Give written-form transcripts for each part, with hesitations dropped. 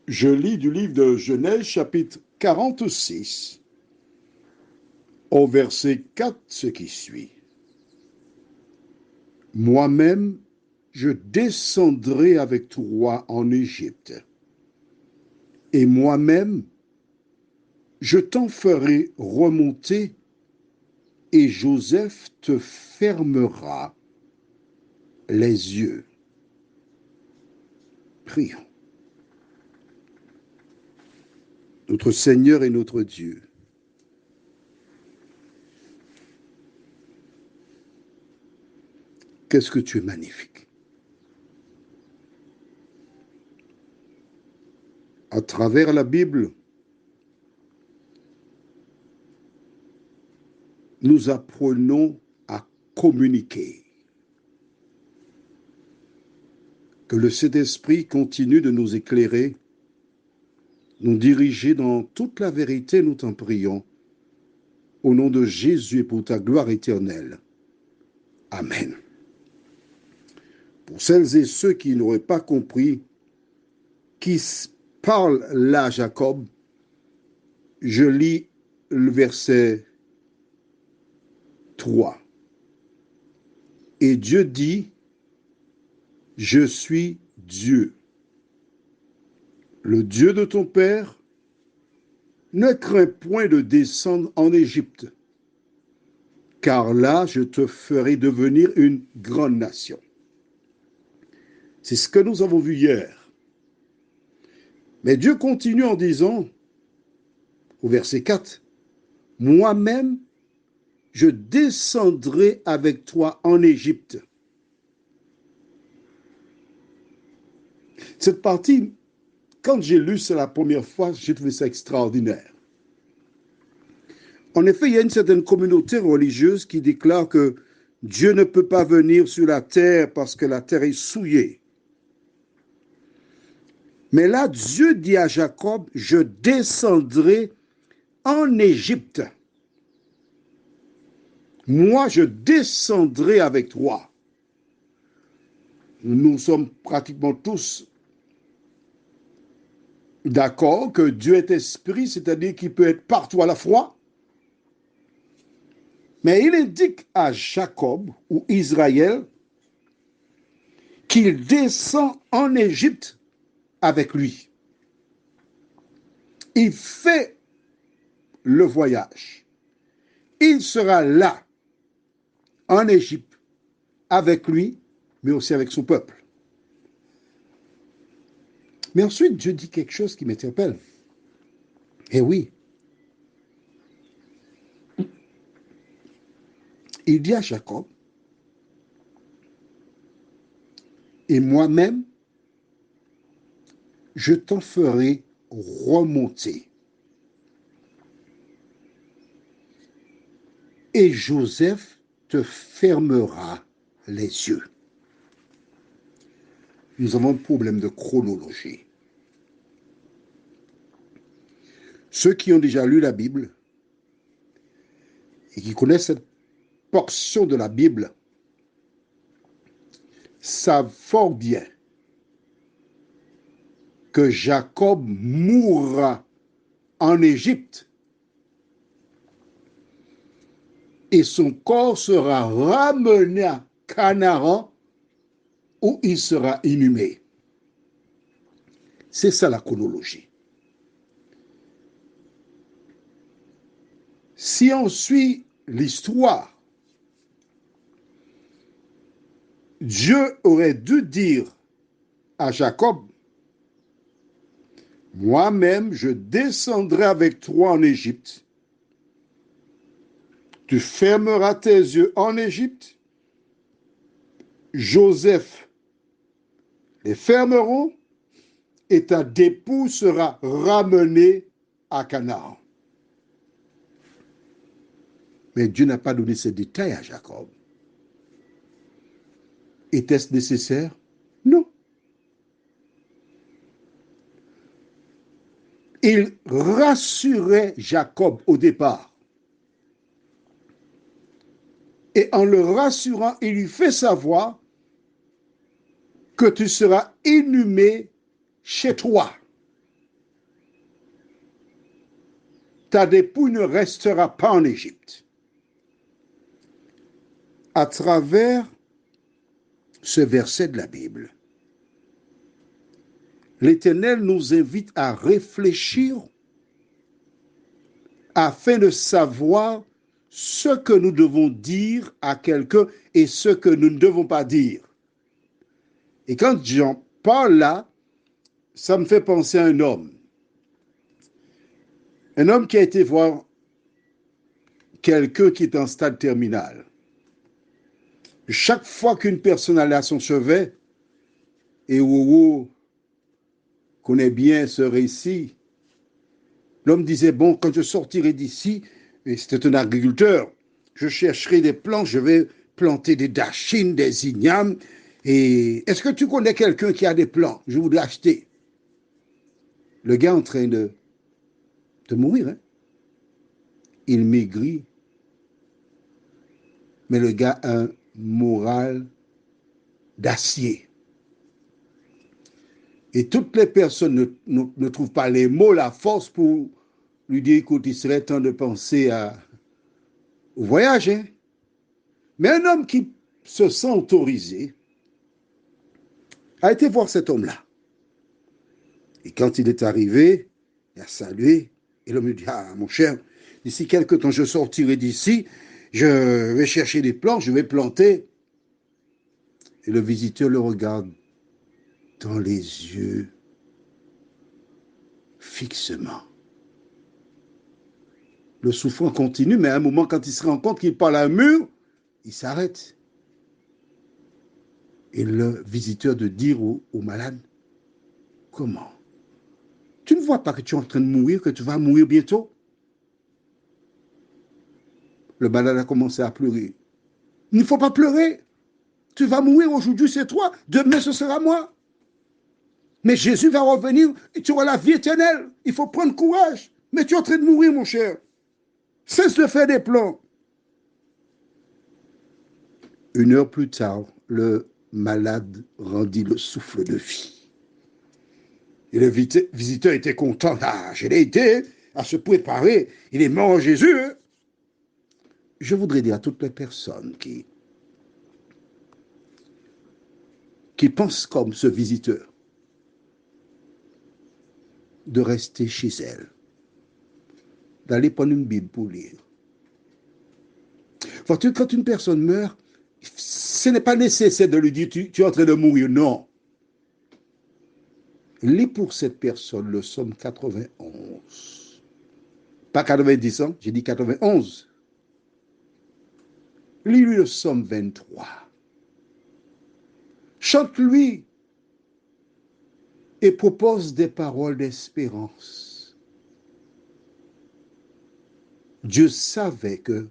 Je lis du livre de Genèse, chapitre 46, au verset 4, ce qui suit. Moi-même, je descendrai avec toi en Égypte, et moi-même, je t'en ferai remonter, et Joseph te fermera les yeux. Prions. Notre Seigneur et notre Dieu, qu'est-ce que tu es magnifique. À travers la Bible, nous apprenons à communiquer. Que le Saint-Esprit continue de nous éclairer, nous diriger dans toute la vérité, nous t'en prions. Au nom de Jésus et pour ta gloire éternelle. Amen. Pour celles et ceux qui n'auraient pas compris qui parle là Jacob, je lis le verset 3. Et Dieu dit, je suis Dieu. Le Dieu de ton père, ne crains point de descendre en Égypte, car là je te ferai devenir une grande nation. C'est ce que nous avons vu hier. Mais Dieu continue en disant, au verset 4, moi-même, je descendrai avec toi en Égypte. Cette partie, quand j'ai lu ça la première fois, j'ai trouvé ça extraordinaire. En effet, il y a une certaine communauté religieuse qui déclare que Dieu ne peut pas venir sur la terre parce que la terre est souillée. Mais là, Dieu dit à Jacob, je descendrai en Égypte. Moi, je descendrai avec toi. Nous sommes pratiquement tous d'accord que Dieu est esprit, c'est-à-dire qu'il peut être partout à la fois. Mais il indique à Jacob ou Israël qu'il descend en Égypte avec lui. Il fait le voyage. Il sera là, en Égypte, avec lui, mais aussi avec son peuple. Mais ensuite, Dieu dit quelque chose qui m'interpelle. Eh oui, il dit à Jacob, et moi-même, je t'en ferai remonter. Et Joseph te fermera les yeux. Nous avons un problème de chronologie. Ceux qui ont déjà lu la Bible et qui connaissent cette portion de la Bible savent fort bien que Jacob mourra en Égypte et son corps sera ramené à Canaan où il sera inhumé. C'est ça la chronologie. Si on suit l'histoire, Dieu aurait dû dire à Jacob, moi-même, je descendrai avec toi en Égypte. Tu fermeras tes yeux en Égypte. Joseph les fermeront et ta dépouille sera ramenée à Canaan. Mais Dieu n'a pas donné ces détails à Jacob. Était-ce nécessaire? Non. Il rassurait Jacob au départ. Et en le rassurant, il lui fait savoir que tu seras inhumé chez toi. ta dépouille ne restera pas en Égypte. À travers ce verset de la Bible, l'Éternel nous invite à réfléchir afin de savoir ce que nous devons dire à quelqu'un et ce que nous ne devons pas dire. Et quand j'en parle là, ça me fait penser à un homme. Un homme qui a été voir quelqu'un qui est en stade terminal. Chaque fois qu'une personne allait à son chevet, et Wowo connaît bien ce récit, l'homme disait, bon, quand je sortirai d'ici, et c'était un agriculteur, je chercherai des plants, je vais planter des dachines, des ignames, et est-ce que tu connais quelqu'un qui a des plants? Je voudrais acheter. Le gars est en train de mourir, hein? Il maigrit, mais le gars a un moral d'acier. Et toutes les personnes ne trouvent pas les mots, la force pour lui dire, écoute, il serait temps de penser au voyage. Hein? Mais un homme qui se sent autorisé a été voir cet homme-là. Et quand il est arrivé, il a salué. Et l'homme lui dit, ah, mon cher, d'ici quelque temps, je sortirai d'ici, je vais chercher des plants, je vais planter. Et le visiteur le regarde dans les yeux fixement. Le souffrant continue, mais à un moment, quand il se rend compte qu'il parle à un mur, il s'arrête. Et le visiteur de dire au malade, comment? Tu ne vois pas que tu es en train de mourir, que tu vas mourir bientôt? Le malade a commencé à pleurer. Il ne faut pas pleurer. Tu vas mourir aujourd'hui, c'est toi. Demain, ce sera moi. Mais Jésus va revenir et tu auras la vie éternelle. Il faut prendre courage. Mais tu es en train de mourir, mon cher. Cesse de faire des plans. Une heure plus tard, le malade rendit le souffle de vie. Et le visiteur était content. Ah, je l'ai aidé à se préparer. Il est mort en Jésus. Hein? Je voudrais dire à toutes les personnes qui pensent comme ce visiteur de rester chez elles, d'aller prendre une Bible pour lire. Quand une personne meurt, ce n'est pas nécessaire de lui dire tu es en train de mourir. Non. Lis pour cette personne le psaume 91. Pas 90 ans, j'ai dit 91. Lis-lui le psaume 23. Chante-lui et propose des paroles d'espérance. Dieu savait que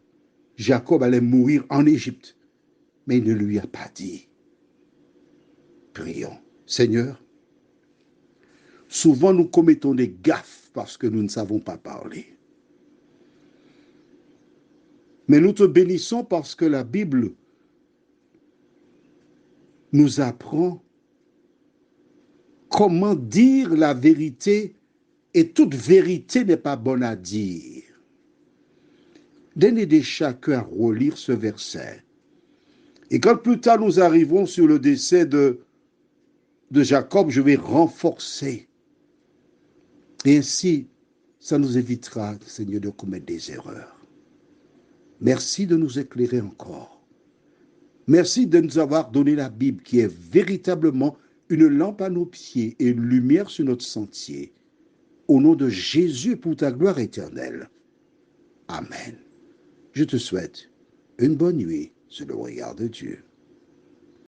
Jacob allait mourir en Égypte, mais il ne lui a pas dit. Prions. Seigneur, souvent nous commettons des gaffes parce que nous ne savons pas parler. Mais nous te bénissons parce que la Bible nous apprend comment dire la vérité et toute vérité n'est pas bonne à dire. Donne-aider chacun à relire ce verset. Et quand plus tard nous arriverons sur le décès de Jacob, je vais renforcer. Et ainsi, ça nous évitera, Seigneur, de commettre des erreurs. Merci de nous éclairer encore. Merci de nous avoir donné la Bible qui est véritablement une lampe à nos pieds et une lumière sur notre sentier. Au nom de Jésus pour ta gloire éternelle. Amen. Je te souhaite une bonne nuit sous le regard de Dieu.